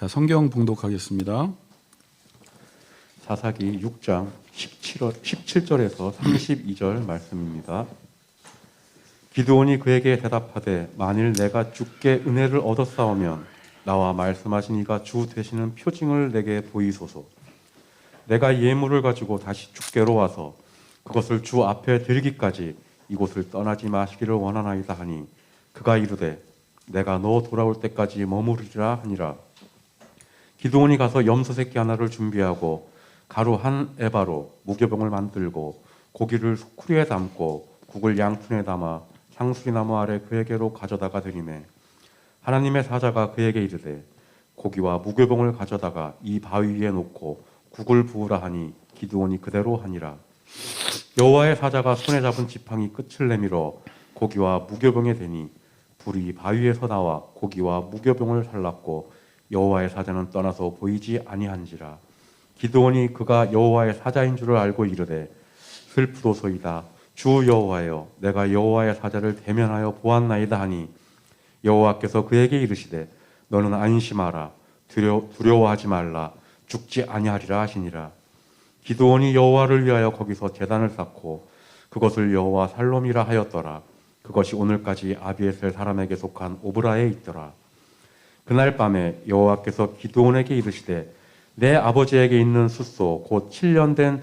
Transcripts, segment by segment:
자, 성경 봉독하겠습니다. 사사기 6장 17절에서 32절 말씀입니다. 기드온이 그에게 대답하되 만일 내가 주께 은혜를 얻었사오면 나와 말씀하신 이가 주 되시는 표징을 내게 보이소서. 내가 예물을 가지고 다시 주께로 와서 그것을 주 앞에 드리기까지 이곳을 떠나지 마시기를 원하나이다 하니 그가 이르되 내가 너 돌아올 때까지 머무르리라 하니라. 기드온이 가서 염소 새끼 하나를 준비하고 가루 한 에바로 무교병을 만들고 고기를 소쿠리에 담고 국을 양푼에 담아 향수리나무 아래 그에게로 가져다가 드리매 하나님의 사자가 그에게 이르되 고기와 무교병을 가져다가 이 바위 위에 놓고 국을 부으라 하니 기드온이 그대로 하니라. 여호와의 사자가 손에 잡은 지팡이 끝을 내밀어 고기와 무교병에 대니 불이 바위에서 나와 고기와 무교병을 살랐고 여호와의 사자는 떠나서 보이지 아니한지라. 기드온이 그가 여호와의 사자인 줄을 알고 이르되 슬프도소이다. 주 여호와여, 내가 여호와의 사자를 대면하여 보았나이다 하니 여호와께서 그에게 이르시되 너는 안심하라. 두려워하지 말라. 죽지 아니하리라 하시니라. 기드온이 여호와를 위하여 거기서 제단을 쌓고 그것을 여호와 살롬이라 하였더라. 그것이 오늘까지 아비에셀 사람에게 속한 오브라에 있더라. 그날 밤에 여호와께서 기드온에게 이르시되 내 아버지에게 있는 숫소 곧 7년 된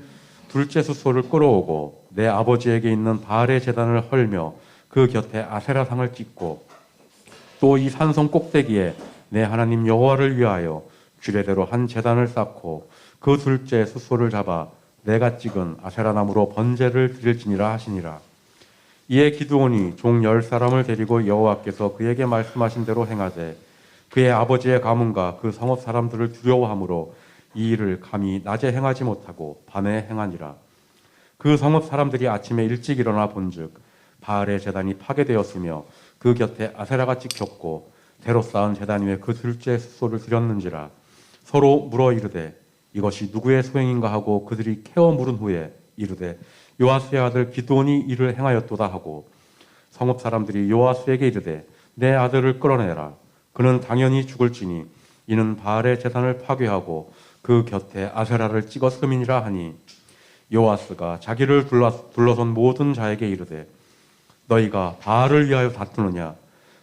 둘째 숫소를 끌어오고 내 아버지에게 있는 바알의 제단을 헐며 그 곁에 아세라상을 찍고 또 이 산성 꼭대기에 내 하나님 여호와를 위하여 규례대로 한 제단을 쌓고 그 둘째 숫소를 잡아 내가 찍은 아세라 나무로 번제를 드릴지니라 하시니라. 이에 기드온이 종 10사람을 데리고 여호와께서 그에게 말씀하신 대로 행하되 그의 아버지의 가문과 그 성읍 사람들을 두려워하므로 이 일을 감히 낮에 행하지 못하고 밤에 행하니라. 그 성읍 사람들이 아침에 일찍 일어나 본즉 바알의 제단이 파괴되었으며 그 곁에 아세라가 찍혔고 대로 쌓은 제단 위에 그 둘째 숫소를 드렸는지라. 서로 물어 이르되 이것이 누구의 소행인가 하고 그들이 캐어 물은 후에 이르되 요아스의 아들 기드온이 이를 행하였도다 하고 성읍 사람들이 요아스에게 이르되 내 아들을 끌어내라. 그는 당연히 죽을지니 이는 바알의 제단을 파괴하고 그 곁에 아세라를 찍었음이니라 하니 요아스가 자기를 둘러선 모든 자에게 이르되 너희가 바알을 위하여 다투느냐?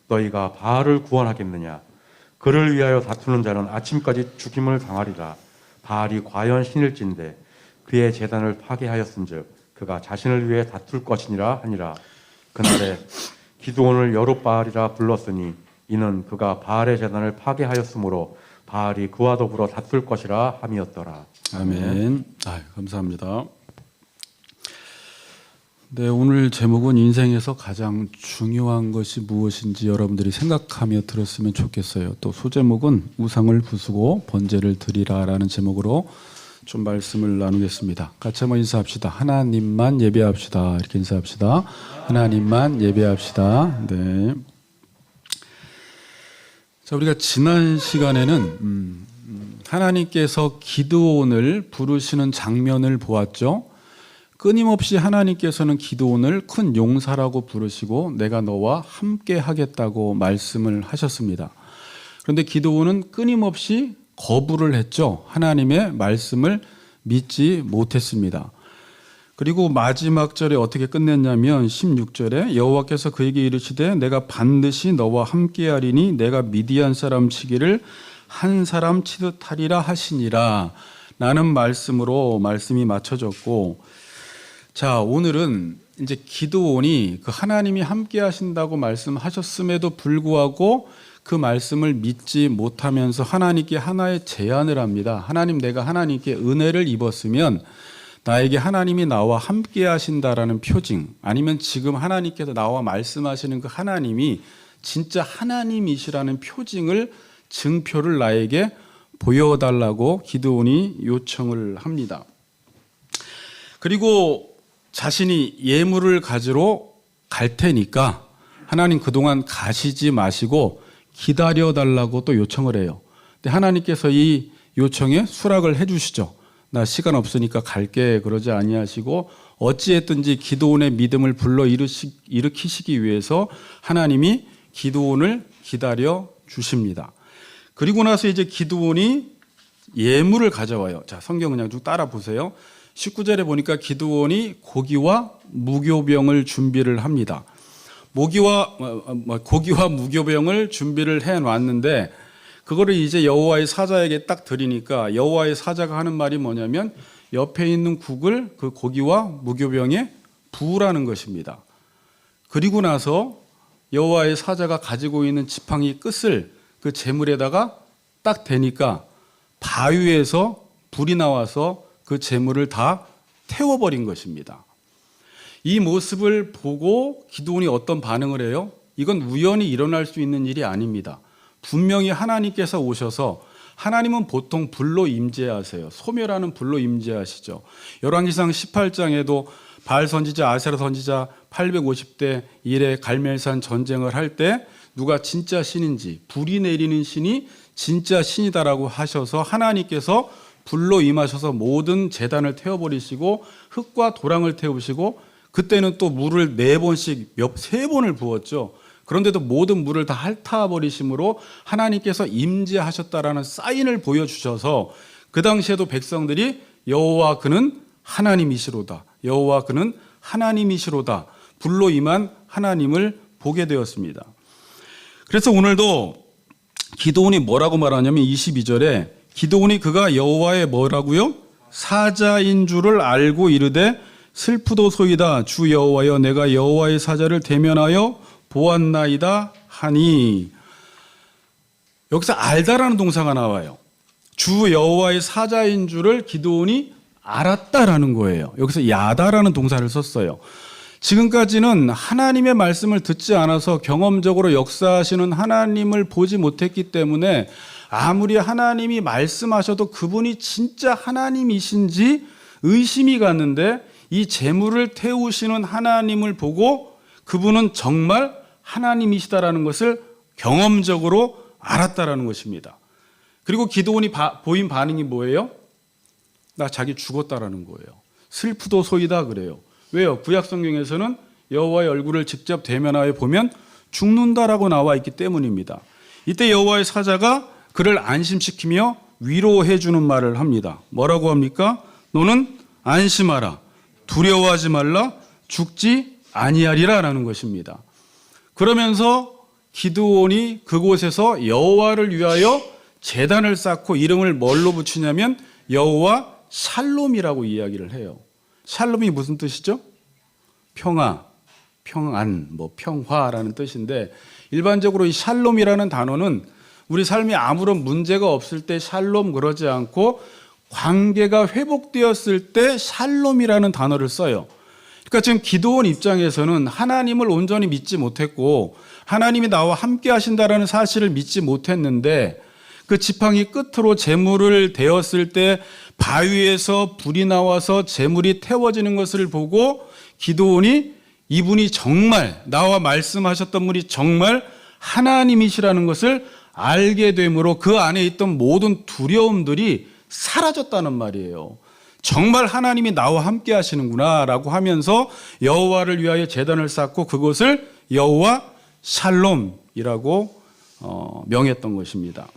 너희가 바알을 구원하겠느냐? 그를 위하여 다투는 자는 아침까지 죽임을 당하리라. 바알이 과연 신일진데 그의 제단을 파괴하였은즉 그가 자신을 위해 다툴 것이니라 하니라. 그날에 기드온을 여룻바알이라 불렀으니 이는 그가 바알의 제단을 파괴하였으므로 바알이 그와 더불어 다툴 것이라 함이었더라. 아멘. 감사합니다. 네, 오늘 제목은 인생에서 가장 중요한 것이 무엇인지 여러분들이 생각하며 들었으면 좋겠어요. 또 소제목은 우상을 부수고 번제를 드리라라는 제목으로 좀 말씀을 나누겠습니다. 같이 한번 인사합시다. 하나님만 예배합시다. 이렇게 인사합시다. 하나님만 예배합시다. 네. 자, 우리가 지난 시간에는 하나님께서 기드온을 부르시는 장면을 보았죠. 끊임없이 하나님께서는 기드온을 큰 용사라고 부르시고 내가 너와 함께 하겠다고 말씀을 하셨습니다. 그런데 기드온은 끊임없이 거부를 했죠. 하나님의 말씀을 믿지 못했습니다. 그리고 마지막 절에 어떻게 끝냈냐면 16절에 여호와께서 그에게 이르시되 내가 반드시 너와 함께하리니 내가 미디안 사람 치기를 한 사람 치듯 하리라 하시니라 라는 말씀으로 말씀이 맞춰졌고, 자, 오늘은 이제 기드온이 그 하나님이 함께 하신다고 말씀하셨음에도 불구하고 그 말씀을 믿지 못하면서 하나님께 하나의 제안을 합니다. 하나님, 내가 하나님께 은혜를 입었으면 나에게 하나님이 나와 함께 하신다라는 표징, 아니면 지금 하나님께서 나와 말씀하시는 그 하나님이 진짜 하나님이시라는 표징을, 증표를 나에게 보여달라고 기드온이 요청을 합니다. 그리고 자신이 예물을 가지러 갈 테니까 하나님 그동안 가시지 마시고 기다려달라고 또 요청을 해요. 근데 하나님께서 이 요청에 수락을 해주시죠. 나 시간 없으니까 갈게 그러지 아니하시고 어찌했든지 기드온의 믿음을 불러 일으키시기 위해서 하나님이 기드온을 기다려 주십니다. 그리고 나서 이제 기드온이 예물을 가져와요. 자, 성경 그냥 쭉 따라 보세요. 19절에 보니까 기드온이 고기와 무교병을 준비를 합니다. 고기와 무교병을 준비를 해 놨는데 그거를 이제 여호와의 사자에게 딱 드리니까 여호와의 사자가 하는 말이 뭐냐면 옆에 있는 국을 그 고기와 무교병에 부으라는 것입니다. 그리고 나서 여호와의 사자가 가지고 있는 지팡이 끝을 그 제물에다가 딱 대니까 바위에서 불이 나와서 그 제물을 다 태워버린 것입니다. 이 모습을 보고 기드온이 어떤 반응을 해요? 이건 우연히 일어날 수 있는 일이 아닙니다. 분명히 하나님께서 오셔서 하나님은 보통 불로 임재하세요. 소멸하는 불로 임재하시죠. 열왕기상 18장에도 바알 선지자, 아세라 선지자 850대 1의 갈멜산 전쟁을 할 때 누가 진짜 신인지 불이 내리는 신이 진짜 신이다라고 하셔서 하나님께서 불로 임하셔서 모든 제단을 태워버리시고 흙과 도랑을 태우시고 그때는 또 물을 4번씩 3번을 부었죠. 그런데도 모든 물을 다 핥아버리심으로 하나님께서 임재하셨다라는 사인을 보여주셔서 그 당시에도 백성들이 여호와 그는 하나님이시로다. 여호와 그는 하나님이시로다. 불로 임한 하나님을 보게 되었습니다. 그래서 오늘도 기드온이 뭐라고 말하냐면 22절에 기드온이 그가 여호와의 뭐라고요? 사자인 줄을 알고 이르되 슬프도소이다. 주 여호와여 내가 여호와의 사자를 대면하여 보았나이다 하니. 여기서 알다라는 동사가 나와요. 주 여호와의 사자인 줄을 기드온이 알았다라는 거예요. 여기서 야다라는 동사를 썼어요. 지금까지는 하나님의 말씀을 듣지 않아서 경험적으로 역사하시는 하나님을 보지 못했기 때문에 아무리 하나님이 말씀하셔도 그분이 진짜 하나님이신지 의심이 갔는데 이 재물을 태우시는 하나님을 보고 그분은 정말 하나님이시다라는 것을 경험적으로 알았다라는 것입니다. 그리고 기드온이 보인 반응이 뭐예요? 나 자기 죽었다라는 거예요. 슬프도소이다 그래요. 왜요? 구약 성경에서는 여호와의 얼굴을 직접 대면하여 보면 죽는다라고 나와 있기 때문입니다. 이때 여호와의 사자가 그를 안심시키며 위로해 주는 말을 합니다. 뭐라고 합니까? 너는 안심하라. 두려워하지 말라. 죽지 아니하리라라는 것입니다. 그러면서 기드온이 그곳에서 여호와를 위하여 제단을 쌓고 이름을 뭘로 붙이냐면 여호와 샬롬이라고 이야기를 해요. 샬롬이 무슨 뜻이죠? 평화, 평안, 평화라는 뜻인데 일반적으로 이 샬롬이라는 단어는 우리 삶에 아무런 문제가 없을 때 샬롬 그러지 않고 관계가 회복되었을 때 샬롬이라는 단어를 써요. 그러니까 지금 기드온 입장에서는 하나님을 온전히 믿지 못했고 하나님이 나와 함께 하신다라는 사실을 믿지 못했는데 그 지팡이 끝으로 재물을 대었을 때 바위에서 불이 나와서 재물이 태워지는 것을 보고 기드온이 이분이 정말 나와 말씀하셨던 분이 정말 하나님이시라는 것을 알게 되므로 그 안에 있던 모든 두려움들이 사라졌다는 말이에요. 정말 하나님이 나와 함께 하시는구나 라고 하면서 여호와를 위하여 제단을 쌓고 그것을 여호와 샬롬이라고 명했던 것입니다.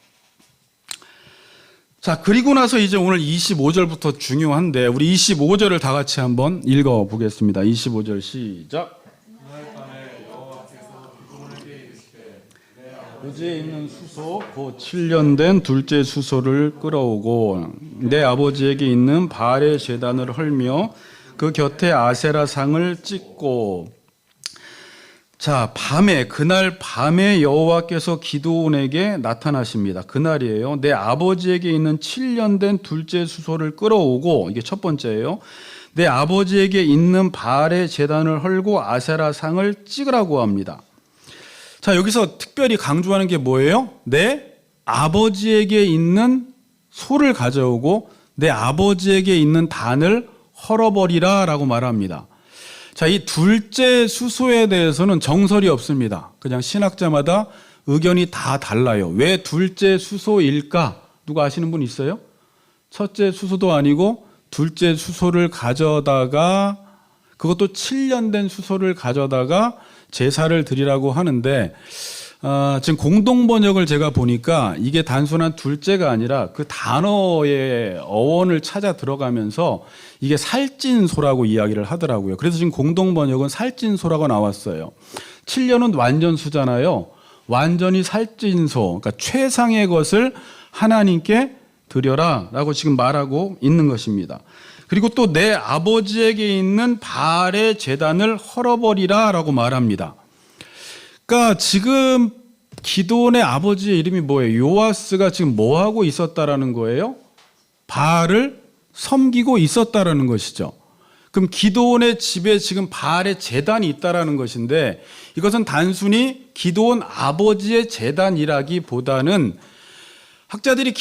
자, 그리고 나서 이제 오늘 25절부터 중요한데 우리 25절을 다 같이 한번 읽어보겠습니다. 25절 시작. 부지에 있는 수소 곧 7년 된 둘째 수소를 끌어오고 내 아버지에게 있는 바알의 제단을 헐며 그 곁에 아세라 상을 찍고. 자, 그날 밤에 여호와께서 기드온에게 나타나십니다. 그날이에요. 내 아버지에게 있는 7년 된 둘째 수소를 끌어오고, 이게 첫 번째예요. 내 아버지에게 있는 바알의 제단을 헐고 아세라 상을 찍으라고 합니다. 자, 여기서 특별히 강조하는 게 뭐예요? 내 아버지에게 있는 소를 가져오고 내 아버지에게 있는 단을 헐어버리라 라고 말합니다. 자, 이 둘째 수소에 대해서는 정설이 없습니다. 그냥 신학자마다 의견이 다 달라요. 왜 둘째 수소일까? 누가 아시는 분 있어요? 첫째 수소도 아니고 둘째 수소를 가져다가 그것도 7년 된 수소를 가져다가 제사를 드리라고 하는데 지금 공동 번역을 제가 보니까 이게 단순한 둘째가 아니라 그 단어의 어원을 찾아 들어가면서 이게 살찐소라고 이야기를 하더라고요. 그래서 지금 공동 번역은 살찐소라고 나왔어요. 7년은 완전수잖아요. 완전히 살찐소, 그러니까 최상의 것을 하나님께 드려라라고 지금 말하고 있는 것입니다. 그리고 또 내 아버지에게 있는 바알의 제단을 헐어버리라라고 말합니다. 그러니까 지금 기드온의 아버지의 이름이 뭐예요? 요아스가 지금 뭐 하고 있었다라는 거예요? 바알을 섬기고 있었다라는 것이죠. 그럼 기드온의 집에 지금 바알의 제단이 있다라는 것인데 이것은 단순히 기드온 아버지의 제단이라기보다는 학자들이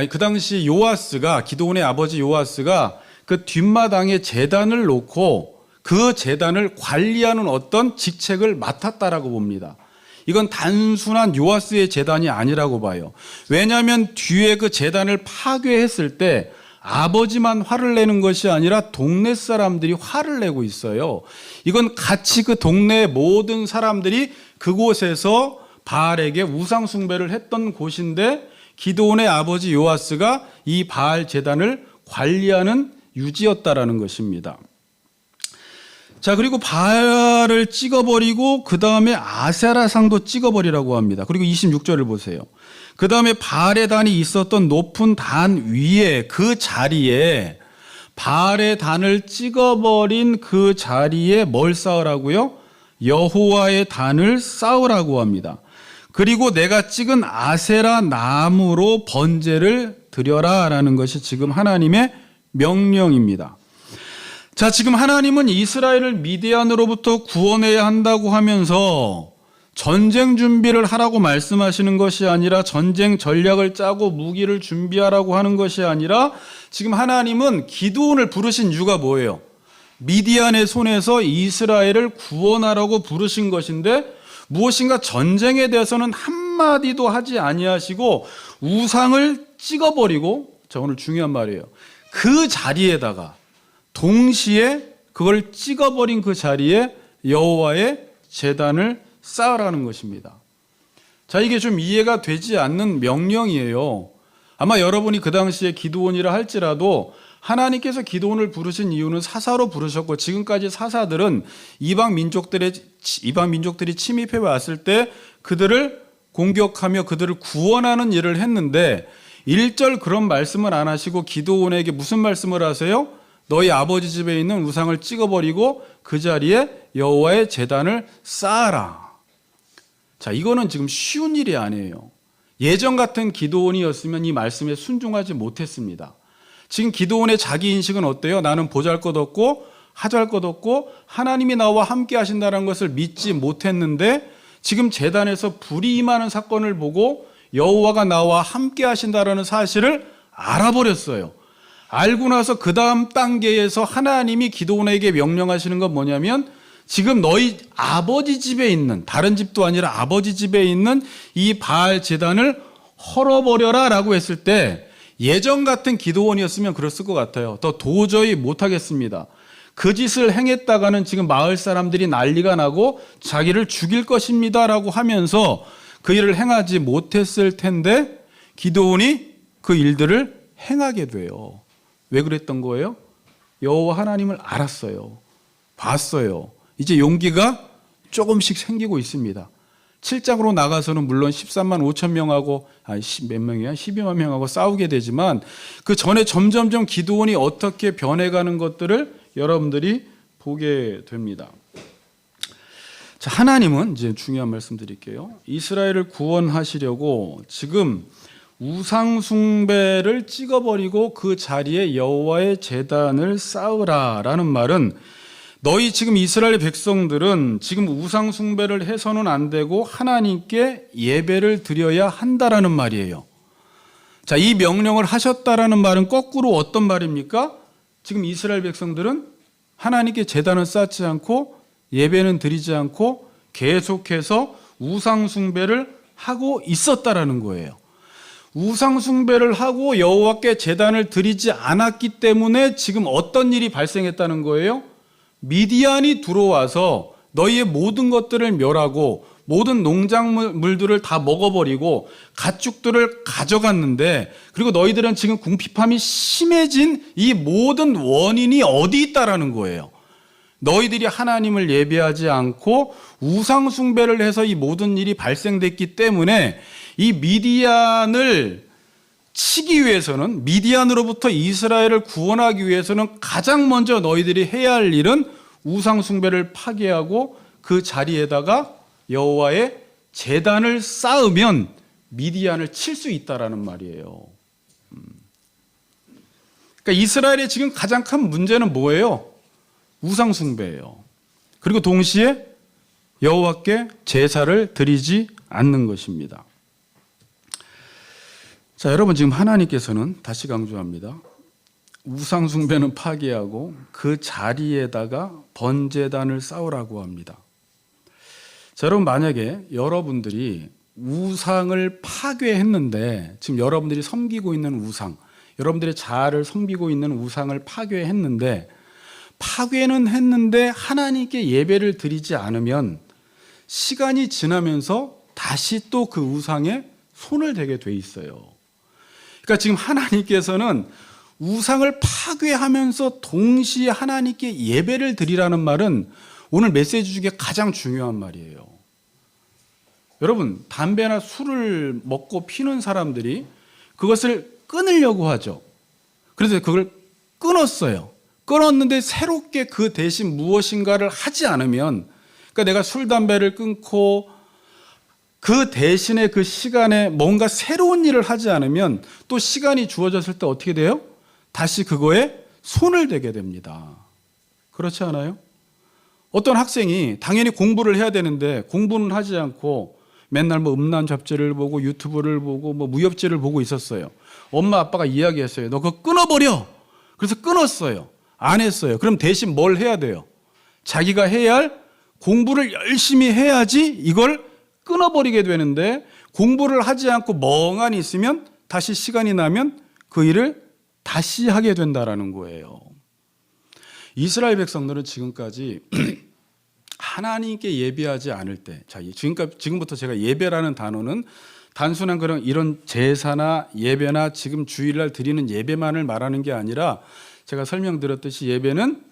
그 당시 요아스가 기드온의 아버지 요아스가 그 뒷마당에 제단을 놓고 그 제단을 관리하는 어떤 직책을 맡았다라고 봅니다. 이건 단순한 요아스의 제단이 아니라고 봐요. 왜냐하면 뒤에 그 제단을 파괴했을 때 아버지만 화를 내는 것이 아니라 동네 사람들이 화를 내고 있어요. 이건 같이 그 동네의 모든 사람들이 그곳에서 바알에게 우상 숭배를 했던 곳인데 기드온의 아버지 요아스가 이 바알 제단을 관리하는 유지였다라는 것입니다. 자, 그리고 바알을 찍어버리고 그 다음에 아세라상도 찍어버리라고 합니다. 그리고 26절을 보세요. 그 다음에 바알의 단이 있었던 높은 단 위에 그 자리에 바알의 단을 찍어버린 그 자리에 뭘 쌓으라고요? 여호와의 단을 쌓으라고 합니다. 그리고 내가 찍은 아세라 나무로 번제를 드려라라는 것이 지금 하나님의 명령입니다. 자, 지금 하나님은 이스라엘을 미디안으로부터 구원해야 한다고 하면서 전쟁 준비를 하라고 말씀하시는 것이 아니라 전쟁 전략을 짜고 무기를 준비하라고 하는 것이 아니라 지금 하나님은 기드온을 부르신 이유가 뭐예요? 미디안의 손에서 이스라엘을 구원하라고 부르신 것인데 무엇인가 전쟁에 대해서는 한마디도 하지 아니하시고 우상을 찍어버리고, 자, 오늘 중요한 말이에요. 그 자리에다가 동시에 그걸 찍어버린 그 자리에 여호와의 제단을 쌓으라는 것입니다. 자, 이게 좀 이해가 되지 않는 명령이에요. 아마 여러분이 그 당시에 기드온이라 할지라도 하나님께서 기드온을 부르신 이유는 사사로 부르셨고 지금까지 사사들은 이방 민족들이 침입해 왔을 때 그들을 공격하며 그들을 구원하는 일을 했는데 1절 그런 말씀을 안 하시고 기드온에게 무슨 말씀을 하세요? 너희 아버지 집에 있는 우상을 찍어버리고 그 자리에 여호와의 제단을 쌓아라. 자, 이거는 지금 쉬운 일이 아니에요. 예전 같은 기드온이었으면 이 말씀에 순종하지 못했습니다. 지금 기드온의 자기 인식은 어때요? 나는 보잘것없고 하잘것없고 하나님이 나와 함께 하신다는 것을 믿지 못했는데 지금 제단에서 불이 임하는 사건을 보고 여호와가 나와 함께 하신다는 사실을 알아버렸어요. 알고 나서 그 다음 단계에서 하나님이 기드온에게 명령하시는 건 뭐냐면 지금 너희 아버지 집에 있는, 다른 집도 아니라 아버지 집에 있는 이 바알 제단을 헐어버려라 라고 했을 때 예전 같은 기드온이었으면 그랬을 것 같아요. 더 도저히 못하겠습니다. 그 짓을 행했다가는 지금 마을 사람들이 난리가 나고 자기를 죽일 것입니다 라고 하면서 그 일을 행하지 못했을 텐데 기드온이 그 일들을 행하게 돼요. 왜 그랬던 거예요? 여호와 하나님을 알았어요. 봤어요. 이제 용기가 조금씩 생기고 있습니다. 7장으로 나가서는 물론 13만 5천 명하고 몇 명이야? 12만 명하고 싸우게 되지만 그 전에 점점점 기드온이 어떻게 변해가는 것들을 여러분들이 보게 됩니다. 자, 하나님은 이제 중요한 말씀 드릴게요. 이스라엘을 구원하시려고 지금 우상 숭배를 찍어버리고 그 자리에 여호와의 제단을 쌓으라라는 말은 너희 지금 이스라엘 백성들은 지금 우상 숭배를 해서는 안 되고 하나님께 예배를 드려야 한다라는 말이에요. 자, 이 명령을 하셨다라는 말은 거꾸로 어떤 말입니까? 지금 이스라엘 백성들은 하나님께 제단을 쌓지 않고 예배는 드리지 않고 계속해서 우상 숭배를 하고 있었다라는 거예요. 우상 숭배를 하고 여호와께 제단을 드리지 않았기 때문에 지금 어떤 일이 발생했다는 거예요? 미디안이 들어와서 너희의 모든 것들을 멸하고 모든 농작물들을 다 먹어버리고 가축들을 가져갔는데, 그리고 너희들은 지금 궁핍함이 심해진 이 모든 원인이 어디 있다라는 거예요. 너희들이 하나님을 예배하지 않고 우상 숭배를 해서 이 모든 일이 발생됐기 때문에 이 미디안을 치기 위해서는, 미디안으로부터 이스라엘을 구원하기 위해서는 가장 먼저 너희들이 해야 할 일은 우상 숭배를 파괴하고 그 자리에다가 여호와의 제단을 쌓으면 미디안을 칠 수 있다라는 말이에요. 그러니까 이스라엘의 지금 가장 큰 문제는 뭐예요? 우상 숭배예요. 그리고 동시에 여호와께 제사를 드리지 않는 것입니다. 자, 여러분, 지금 하나님께서는 다시 강조합니다. 우상 숭배는 파괴하고 그 자리에다가 번제단을 쌓으라고 합니다. 자, 여러분, 만약에 여러분들이 우상을 파괴했는데, 지금 여러분들이 섬기고 있는 우상, 여러분들의 자아를 섬기고 있는 우상을 파괴했는데, 파괴는 했는데 하나님께 예배를 드리지 않으면 시간이 지나면서 다시 또 그 우상에 손을 대게 돼 있어요. 그러니까 지금 하나님께서는 우상을 파괴하면서 동시에 하나님께 예배를 드리라는 말은 오늘 메시지 중에 가장 중요한 말이에요. 여러분, 담배나 술을 먹고 피는 사람들이 그것을 끊으려고 하죠. 그래서 그걸 끊었어요. 끊었는데 새롭게 그 대신 무엇인가를 하지 않으면, 그러니까 내가 술, 담배를 끊고 그 대신에 그 시간에 뭔가 새로운 일을 하지 않으면 또 시간이 주어졌을 때 어떻게 돼요? 다시 그거에 손을 대게 됩니다. 그렇지 않아요? 어떤 학생이 당연히 공부를 해야 되는데 공부는 하지 않고 맨날 뭐 음란 잡지를 보고 유튜브를 보고 뭐 무협지를 보고 있었어요. 엄마 아빠가 이야기했어요. 너 그거 끊어버려. 그래서 끊었어요. 안 했어요. 그럼 대신 뭘 해야 돼요? 자기가 해야 할 공부를 열심히 해야지 이걸 끊어버리게 되는데, 공부를 하지 않고 멍하니 있으면 다시 시간이 나면 그 일을 다시 하게 된다라는 거예요. 이스라엘 백성들은 지금까지 하나님께 예배하지 않을 때, 자, 지금부터 제가 예배라는 단어는 단순한 그런 이런 제사나 예배나 지금 주일날 드리는 예배만을 말하는 게 아니라, 제가 설명드렸듯이 예배는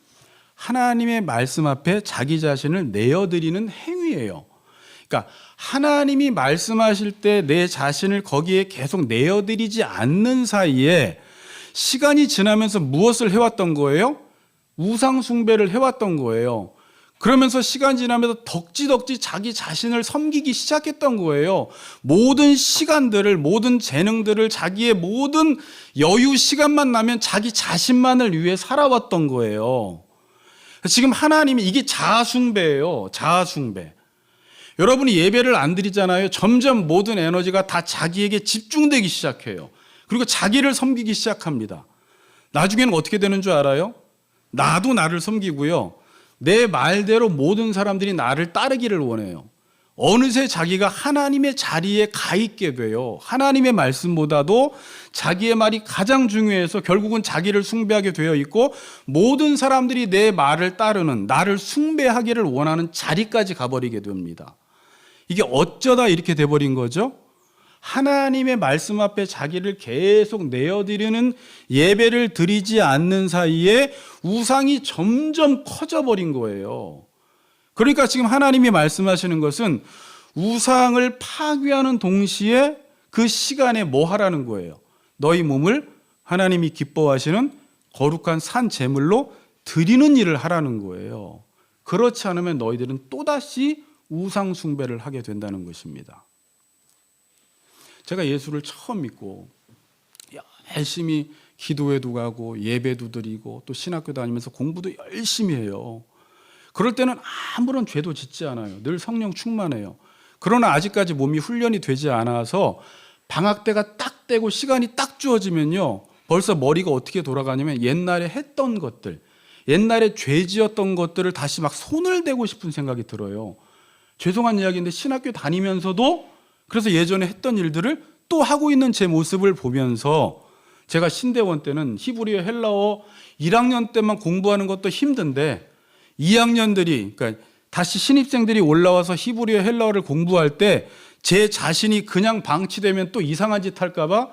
하나님의 말씀 앞에 자기 자신을 내어드리는 행위예요. 그러니까 하나님이 말씀하실 때 내 자신을 거기에 계속 내어드리지 않는 사이에 시간이 지나면서 무엇을 해왔던 거예요? 우상 숭배를 해왔던 거예요. 그러면서 시간 지나면서 덕지덕지 자기 자신을 섬기기 시작했던 거예요. 모든 시간들을, 모든 재능들을, 자기의 모든 여유 시간만 나면 자기 자신만을 위해 살아왔던 거예요. 지금 하나님이, 이게 자아숭배예요. 자아숭배. 여러분이 예배를 안 드리잖아요. 점점 모든 에너지가 다 자기에게 집중되기 시작해요. 그리고 자기를 섬기기 시작합니다. 나중에는 어떻게 되는 줄 알아요? 나도 나를 섬기고요. 내 말대로 모든 사람들이 나를 따르기를 원해요. 어느새 자기가 하나님의 자리에 가 있게 돼요. 하나님의 말씀보다도 자기의 말이 가장 중요해서 결국은 자기를 숭배하게 되어 있고, 모든 사람들이 내 말을 따르는, 나를 숭배하기를 원하는 자리까지 가버리게 됩니다. 이게 어쩌다 이렇게 돼버린 거죠? 하나님의 말씀 앞에 자기를 계속 내어드리는 예배를 드리지 않는 사이에 우상이 점점 커져버린 거예요. 그러니까 지금 하나님이 말씀하시는 것은 우상을 파괴하는 동시에 그 시간에 뭐 하라는 거예요? 너희 몸을 하나님이 기뻐하시는 거룩한 산 제물로 드리는 일을 하라는 거예요. 그렇지 않으면 너희들은 또다시 우상 숭배를 하게 된다는 것입니다. 제가 예수를 처음 믿고 열심히 기도회도 가고 예배도 드리고 또 신학교 다니면서 공부도 열심히 해요. 그럴 때는 아무런 죄도 짓지 않아요. 늘 성령 충만해요. 그러나 아직까지 몸이 훈련이 되지 않아서 방학 때가 딱 되고 시간이 딱 주어지면요, 벌써 머리가 어떻게 돌아가냐면 옛날에 했던 것들, 옛날에 죄 지었던 것들을 다시 막 손을 대고 싶은 생각이 들어요. 죄송한 이야기인데 신학교 다니면서도 그래서 예전에 했던 일들을 또 하고 있는 제 모습을 보면서, 제가 신대원 때는 히브리어, 헬라어 1학년 때만 공부하는 것도 힘든데 2학년들이, 그러니까 다시 신입생들이 올라와서 히브리어 헬라어를 공부할 때 제 자신이 그냥 방치되면 또 이상한 짓 할까 봐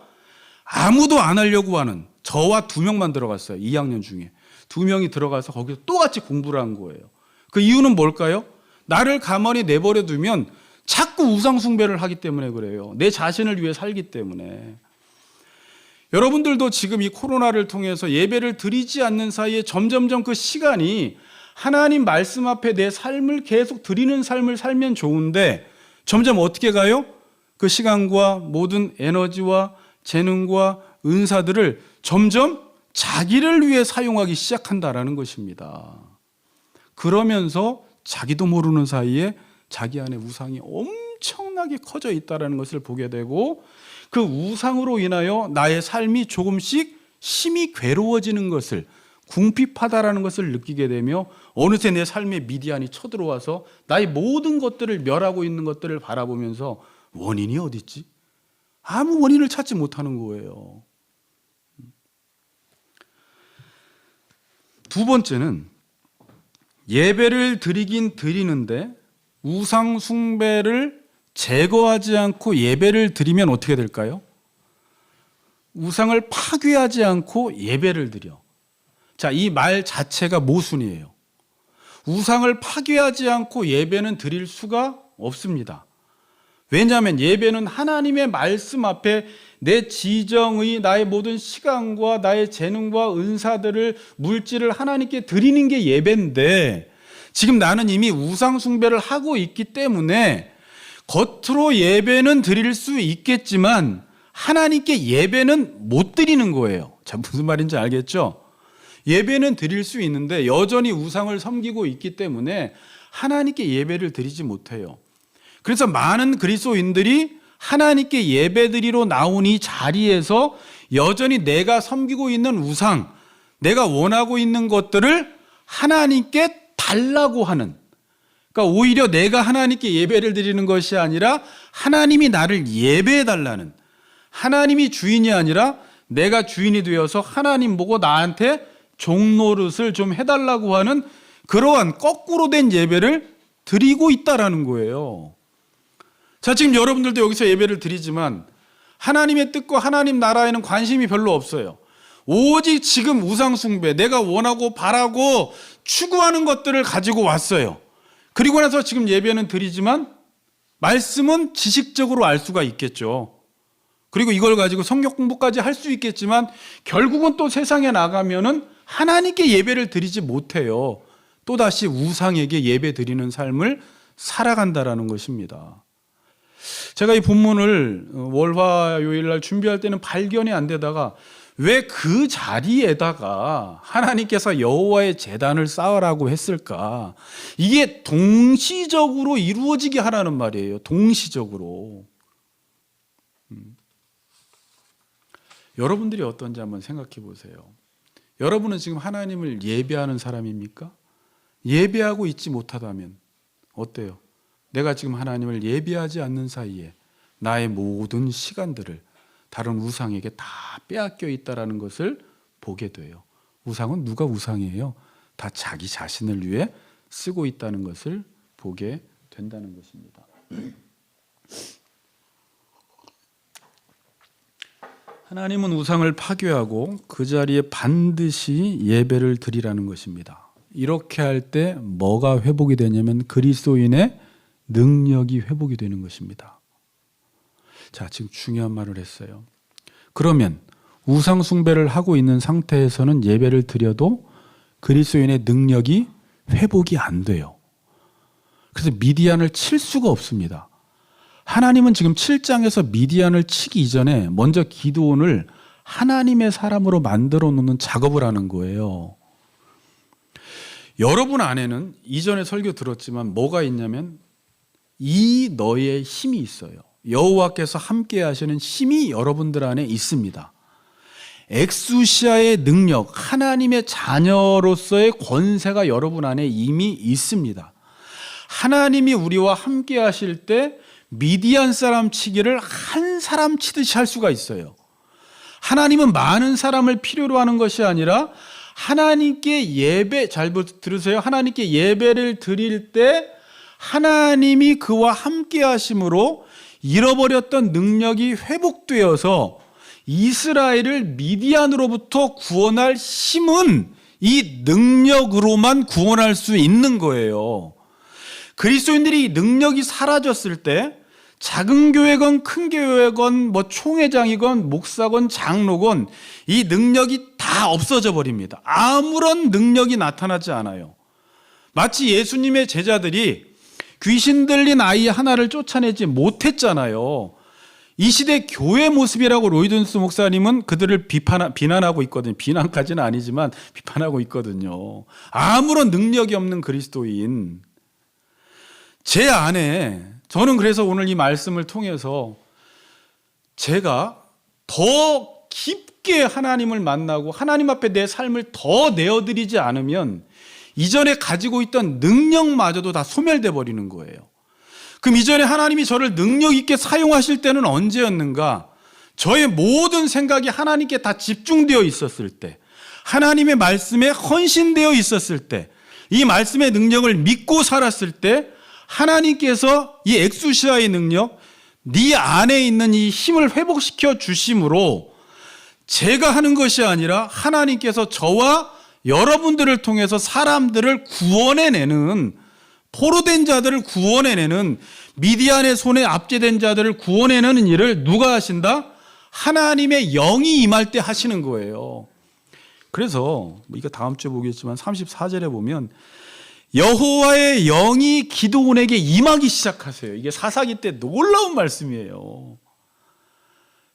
아무도 안 하려고 하는 저와 2명만 들어갔어요. 2학년 중에. 2명이 들어가서 거기서 또 같이 공부를 한 거예요. 그 이유는 뭘까요? 나를 가만히 내버려 두면 자꾸 우상 숭배를 하기 때문에 그래요. 내 자신을 위해 살기 때문에. 여러분들도 지금 이 코로나를 통해서 예배를 드리지 않는 사이에 점점점 그 시간이 하나님 말씀 앞에 내 삶을 계속 드리는 삶을 살면 좋은데 점점 어떻게 가요? 그 시간과 모든 에너지와 재능과 은사들을 점점 자기를 위해 사용하기 시작한다라는 것입니다. 그러면서 자기도 모르는 사이에 자기 안에 우상이 엄청나게 커져 있다는 것을 보게 되고 그 우상으로 인하여 나의 삶이 조금씩 심히 괴로워지는 것을 궁핍하다라는 것을 느끼게 되며 어느새 내 삶에 미디안이 쳐들어와서 나의 모든 것들을 멸하고 있는 것들을 바라보면서 원인이 어디 있지? 아무 원인을 찾지 못하는 거예요. 두 번째는 예배를 드리긴 드리는데 우상 숭배를 제거하지 않고 예배를 드리면 어떻게 될까요? 우상을 파괴하지 않고 예배를 드려. 자, 이 말 자체가 모순이에요. 우상을 파괴하지 않고 예배는 드릴 수가 없습니다. 왜냐하면 예배는 하나님의 말씀 앞에 내 지정의 나의 모든 시간과 나의 재능과 은사들을 물질을 하나님께 드리는 게 예배인데 지금 나는 이미 우상 숭배를 하고 있기 때문에 겉으로 예배는 드릴 수 있겠지만 하나님께 예배는 못 드리는 거예요. 자, 무슨 말인지 알겠죠? 예배는 드릴 수 있는데 여전히 우상을 섬기고 있기 때문에 하나님께 예배를 드리지 못해요. 그래서 많은 그리스도인들이 하나님께 예배드리러 나온 이 자리에서 여전히 내가 섬기고 있는 우상, 내가 원하고 있는 것들을 하나님께 달라고 하는, 그러니까 오히려 내가 하나님께 예배를 드리는 것이 아니라 하나님이 나를 예배해 달라는, 하나님이 주인이 아니라 내가 주인이 되어서 하나님 보고 나한테 종노릇을 좀 해달라고 하는 그러한 거꾸로 된 예배를 드리고 있다라는 거예요. 자, 지금 여러분들도 여기서 예배를 드리지만 하나님의 뜻과 하나님 나라에는 관심이 별로 없어요. 오직 지금 우상 숭배, 내가 원하고 바라고 추구하는 것들을 가지고 왔어요. 그리고 나서 지금 예배는 드리지만 말씀은 지식적으로 알 수가 있겠죠. 그리고 이걸 가지고 성경 공부까지 할 수 있겠지만 결국은 또 세상에 나가면은 하나님께 예배를 드리지 못해요. 또다시 우상에게 예배 드리는 삶을 살아간다라는 것입니다. 제가 이 본문을 월화요일 날 준비할 때는 발견이 안 되다가 왜 그 자리에다가 하나님께서 여호와의 제단을 쌓으라고 했을까? 이게 동시적으로 이루어지게 하라는 말이에요. 동시적으로. 여러분들이 어떤지 한번 생각해 보세요. 여러분은 지금 하나님을 예배하는 사람입니까? 예배하고 있지 못하다면 어때요? 내가 지금 하나님을 예배하지 않는 사이에 나의 모든 시간들을 다른 우상에게 다 빼앗겨 있다는 것을 보게 돼요. 우상은 누가 우상이에요? 다 자기 자신을 위해 쓰고 있다는 것을 보게 된다는 것입니다. 하나님은 우상을 파괴하고 그 자리에 반드시 예배를 드리라는 것입니다. 이렇게 할 때 뭐가 회복이 되냐면 그리스도인의 능력이 회복이 되는 것입니다. 자, 지금 중요한 말을 했어요. 그러면 우상 숭배를 하고 있는 상태에서는 예배를 드려도 그리스도인의 능력이 회복이 안 돼요. 그래서 미디안을 칠 수가 없습니다. 하나님은 지금 7장에서 미디안을 치기 이전에 먼저 기드온을 하나님의 사람으로 만들어 놓는 작업을 하는 거예요. 여러분 안에는 이전에 설교 들었지만 뭐가 있냐면 이 너의 힘이 있어요. 여호와께서 함께 하시는 힘이 여러분들 안에 있습니다. 엑수시아의 능력, 하나님의 자녀로서의 권세가 여러분 안에 이미 있습니다. 하나님이 우리와 함께 하실 때 미디안 사람 치기를 한 사람 치듯이 할 수가 있어요. 하나님은 많은 사람을 필요로 하는 것이 아니라 하나님께 예배, 잘 들으세요. 하나님께 예배를 드릴 때 하나님이 그와 함께 하심으로 잃어버렸던 능력이 회복되어서 이스라엘을 미디안으로부터 구원할 힘은 이 능력으로만 구원할 수 있는 거예요. 그리스도인들이 이 능력이 사라졌을 때 작은 교회건 큰 교회건 뭐 총회장이건 목사건 장로건 이 능력이 다 없어져 버립니다. 아무런 능력이 나타나지 않아요. 마치 예수님의 제자들이 귀신 들린 아이 하나를 쫓아내지 못했잖아요. 이 시대 교회 모습이라고 로이든스 목사님은 그들을 비난하고 있거든요. 비난까지는 아니지만 비판하고 있거든요. 아무런 능력이 없는 그리스도인. 제 안에 저는 그래서 오늘 이 말씀을 통해서 제가 더 깊게 하나님을 만나고 하나님 앞에 내 삶을 더 내어드리지 않으면 이전에 가지고 있던 능력마저도 다 소멸돼 버리는 거예요. 그럼 이전에 하나님이 저를 능력 있게 사용하실 때는 언제였는가? 저의 모든 생각이 하나님께 다 집중되어 있었을 때, 하나님의 말씀에 헌신되어 있었을 때, 이 말씀의 능력을 믿고 살았을 때 하나님께서 이 엑수시아의 능력, 네 안에 있는 이 힘을 회복시켜 주심으로 제가 하는 것이 아니라 하나님께서 저와 여러분들을 통해서 사람들을 구원해내는, 포로된 자들을 구원해내는, 미디안의 손에 압제된 자들을 구원해내는 일을 누가 하신다? 하나님의 영이 임할 때 하시는 거예요. 그래서 이거 다음 주에 보겠지만 34절에 보면 여호와의 영이 기드온에게 임하기 시작하세요. 이게 사사기 때 놀라운 말씀이에요.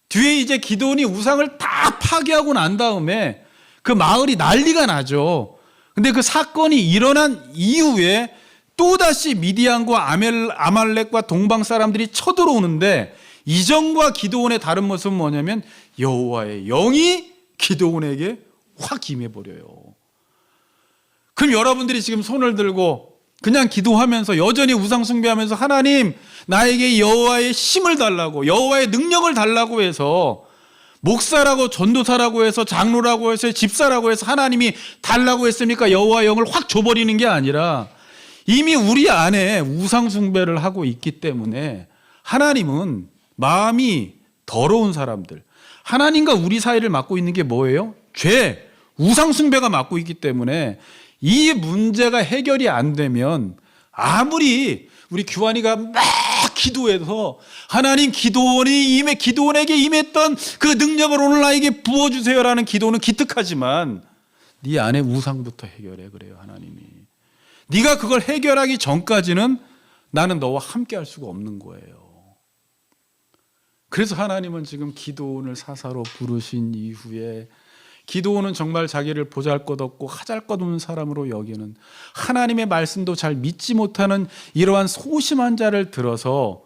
뒤에 이제 기드온이 우상을 다 파괴하고 난 다음에 그 마을이 난리가 나죠. 근데 그 사건이 일어난 이후에 또다시 미디안과 아말렉과 동방 사람들이 쳐들어오는데 이전과 기드온의 다른 모습은 뭐냐면 여호와의 영이 기드온에게 확 임해버려요. 그럼 여러분들이 지금 손을 들고 그냥 기도하면서 여전히 우상 숭배하면서 하나님 나에게 여호와의 힘을 달라고, 여호와의 능력을 달라고 해서 목사라고 전도사라고 해서 장로라고 해서 집사라고 해서 하나님이 달라고 했으니까 여호와의 영을 확 줘버리는 게 아니라 이미 우리 안에 우상 숭배를 하고 있기 때문에 하나님은 마음이 더러운 사람들, 하나님과 우리 사이를 맡고 있는 게 뭐예요? 죄, 우상 숭배가 맡고 있기 때문에 이 문제가 해결이 안 되면 아무리 우리 규환이가 막 기도해서 하나님 기도원에게 임했던 그 능력을 오늘 나에게 부어주세요라는 기도는 기특하지만 네 안에 우상부터 해결해 그래요. 하나님이 네가 그걸 해결하기 전까지는 나는 너와 함께 할 수가 없는 거예요. 그래서 하나님은 지금 기도원을 사사로 부르신 이후에 기도원은 정말 자기를 보잘것없고 하잘것없는 사람으로 여기는, 하나님의 말씀도 잘 믿지 못하는 이러한 소심한 자를 들어서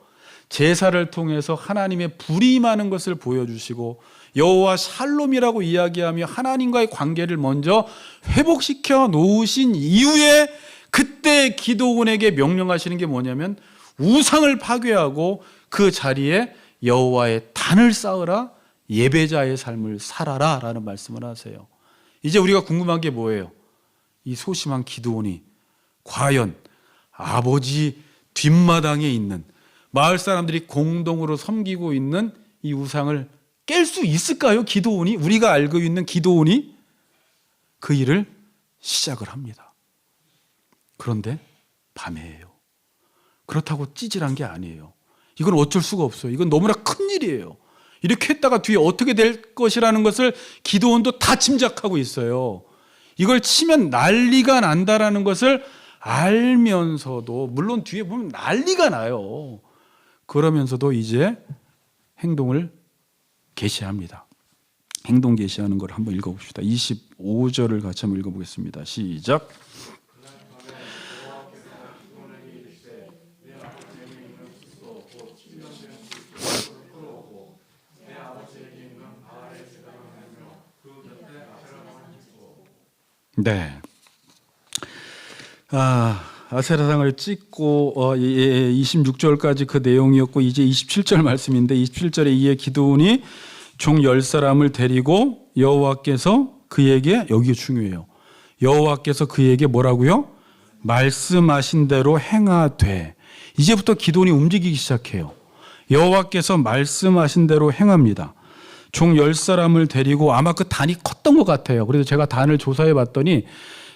제사를 통해서 하나님의 불이 임하는 것을 보여주시고 여호와 샬롬이라고 이야기하며 하나님과의 관계를 먼저 회복시켜 놓으신 이후에 그때 기도원에게 명령하시는 게 뭐냐면 우상을 파괴하고 그 자리에 여호와의 단을 쌓으라, 예배자의 삶을 살아라 라는 말씀을 하세요. 이제 우리가 궁금한 게 뭐예요? 이 소심한 기드온이 과연 아버지 뒷마당에 있는 마을 사람들이 공동으로 섬기고 있는 이 우상을 깰 수 있을까요? 기드온이, 우리가 알고 있는 기드온이 그 일을 시작을 합니다. 그런데 밤에예요. 그렇다고 찌질한 게 아니에요. 이건 어쩔 수가 없어요. 이건 너무나 큰 일이에요. 이렇게 했다가 뒤에 어떻게 될 것이라는 것을 기드온도 다 짐작하고 있어요. 이걸 치면 난리가 난다라는 것을 알면서도, 물론 뒤에 보면 난리가 나요. 그러면서도 이제 행동을 개시합니다. 행동 개시하는 걸 한번 읽어봅시다. 25절을 같이 한번 읽어보겠습니다. 시작. 네. 아세라상을 찍고 26절까지 그 내용이었고 이제 27절 말씀인데 27절에 이에 기드온이 종 10사람을 데리고 여호와께서 그에게, 여기 중요해요, 여호와께서 그에게 뭐라고요? 말씀하신 대로 행하되. 이제부터 기도원이 움직이기 시작해요. 여호와께서 말씀하신 대로 행합니다. 종 10사람을 데리고 아마 그 단이 컸던 것 같아요. 그래서 제가 단을 조사해 봤더니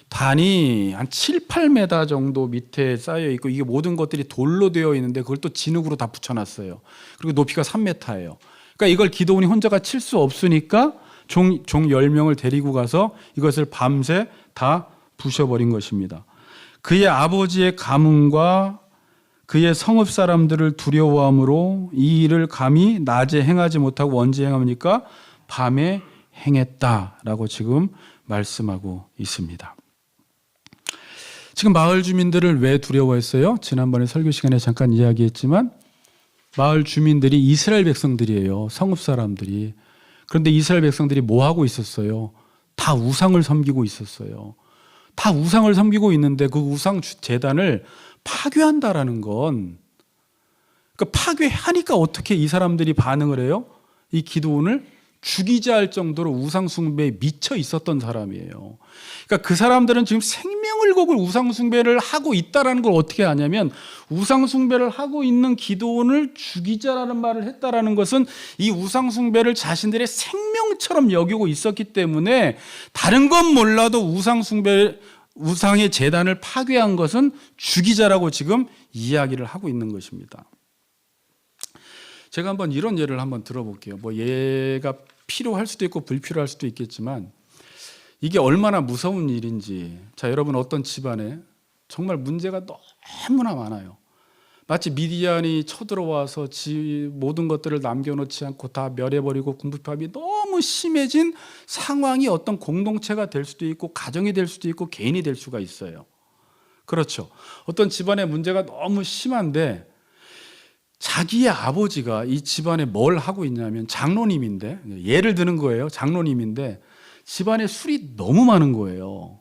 단이 한 7, 8m 정도 밑에 쌓여 있고 이게 모든 것들이 돌로 되어 있는데 그걸 또 진흙으로 다 붙여놨어요. 그리고 높이가 3m예요. 그러니까 이걸 기도원이 혼자가 칠 수 없으니까 종 10명을 데리고 가서 이것을 밤새 다 부셔버린 것입니다. 그의 아버지의 가문과 그의 성읍 사람들을 두려워함으로 이 일을 감히 낮에 행하지 못하고 언제 행합니까? 밤에 행했다라고 지금 말씀하고 있습니다. 지금 마을 주민들을 왜 두려워했어요? 지난번에 설교 시간에 잠깐 이야기했지만 마을 주민들이 이스라엘 백성들이에요. 성읍 사람들이. 그런데 이스라엘 백성들이 뭐 하고 있었어요? 다 우상을 섬기고 있었어요. 다 우상을 섬기고 있는데 그 우상 제단을 파괴한다라는 건, 그러니까 파괴하니까 어떻게 이 사람들이 반응을 해요? 이 기드온을 죽이자 할 정도로 우상 숭배에 미쳐 있었던 사람이에요. 그러니까 그 사람들은 지금 생명을 걸고 우상 숭배를 하고 있다라는 걸 어떻게 아냐면 우상 숭배를 하고 있는 기드온을 죽이자라는 말을 했다라는 것은 이 우상 숭배를 자신들의 생명처럼 여기고 있었기 때문에 다른 건 몰라도 우상의 제단을 파괴한 것은 죽이자라고 지금 이야기를 하고 있는 것입니다. 제가 한번 이런 예를 한번 들어볼게요. 뭐 예가 필요할 수도 있고 불필요할 수도 있겠지만 이게 얼마나 무서운 일인지. 자, 여러분 어떤 집안에 정말 문제가 너무나 많아요. 마치 미디안이 쳐들어와서 모든 것들을 남겨놓지 않고 다 멸해버리고 궁핍함이 너무 심해진 상황이 어떤 공동체가 될 수도 있고 가정이 될 수도 있고 개인이 될 수가 있어요. 그렇죠. 어떤 집안의 문제가 너무 심한데 자기의 아버지가 이 집안에 뭘 하고 있냐면 장로님인데, 예를 드는 거예요. 장로님인데 집안에 술이 너무 많은 거예요.